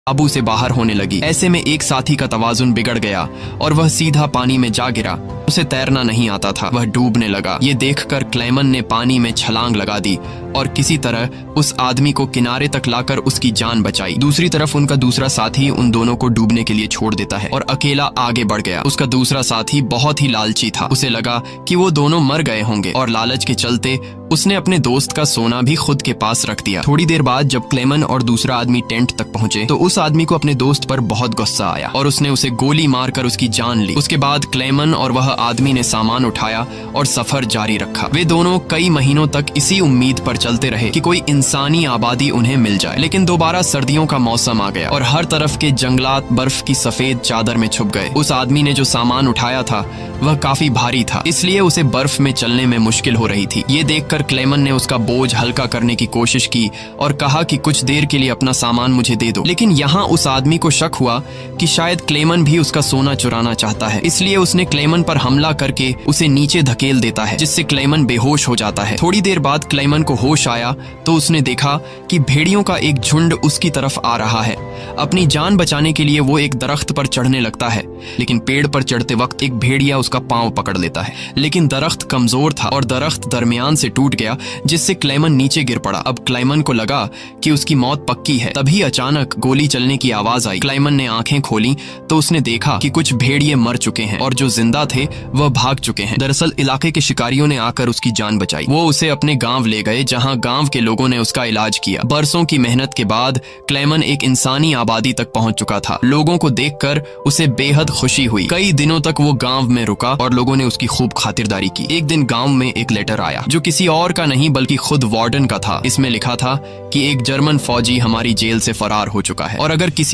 काबू से बाहर होने लगी। ऐसे में एक साथी का तवाजुन बिगड़ गया और वह सीधा पानी में जा गिरा। उसे तैरना नहीं आता था, वह डूबने लगा। ये देखकर क्लेमन ने पानी में छलांग लगा दी और किसी तरह उस आदमी को किनारे तक लाकर उसकी जान बचाई। दूसरी तरफ उनका दूसरा साथी उन दोनों को डूबने के लिए छोड़ देता है और अकेला आगे बढ़ गया। उसका दूसरा साथी बहुत ही लालची था। उसे लगा कि वो दोनों मर गए होंगे और लालच के चलते उसने अपने दोस्त का सोना भी खुद के पास रख दिया। थोड़ी देर बाद जब क्लेमन और दूसरा आदमी टेंट तक पहुंचे तो उस आदमी को अपने दोस्त पर बहुत गुस्सा आया और उसने उसे गोली मारकर उसकी जान ली। उसके बाद क्लेमन और वह आदमी ने सामान उठाया और सफर जारी रखा। वे दोनों कई महीनों तक इसी उम्मीद पर चलते रहे कि कोई इंसानी आबादी उन्हें मिल जाए। लेकिन दोबारा सर्दियों का मौसम आ गया और हर तरफ के जंगलात बर्फ की सफेद चादर में छुप गए। उस आदमी ने जो सामान उठाया था वह काफी भारी था, इसलिए उसे बर्फ में चलने में मुश्किल हो रही थी। ये देखकर क्लेमन ने उसका बोझ हल्का करने की कोशिश की और कहा कि कुछ देर के लिए अपना सामान मुझे दे दो। लेकिन यहाँ उस आदमी को शक हुआ कि शायद क्लेमन भी उसका सोना चुराना चाहता है, इसलिए उसने क्लेमन पर हमला करके उसे नीचे धकेल देता है, जिससे क्लेमन बेहोश हो जाता है। थोड़ी देर बाद क्लेमन को होश आया तो उसने देखा कि भेड़ियों का एक झुंड उसकी तरफ आ रहा है। अपनी जान बचाने के लिए वो एक दरख्त पर चढ़ने लगता है, लेकिन पेड़ पर चढ़ते वक्त एक भेड़िया उसका पांव पकड़ लेता है। लेकिन दरख्त कमजोर था और दरख्त दरमियान से टूट गया, जिससे क्लेमन नीचे गिर पड़ा। अब क्लेमन को लगा कि उसकी मौत पक्की है। तभी अचानक गोली चलने की आवाज आई। क्लेमन ने आंखें खोली तो उसने देखा कि कुछ भेड़िए मर चुके हैं और जो जिंदा थे वह भाग चुके हैं। दरअसल इलाके के शिकारियों ने आकर उसकी जान बचाई। वो उसे अपने गांव ले गए, जहां गांव के लोगों ने उसका इलाज किया। बरसों की मेहनत के बाद क्लेमन एक इंसानी आबादी तक पहुंच चुका था। लोगों को देखकर उसे बेहद खुशी हुई। कई दिनों तक वो गांव में रुका और लोगों ने उसकी खूब खातिरदारी की। एक दिन गांव में एक लेटर आया जो किसी और का नहीं बल्कि खुद वार्डन का था। इसमें लिखा था कि एक जर्मन फौजी हमारी जेल से फरार हो चुका है और अगर किसी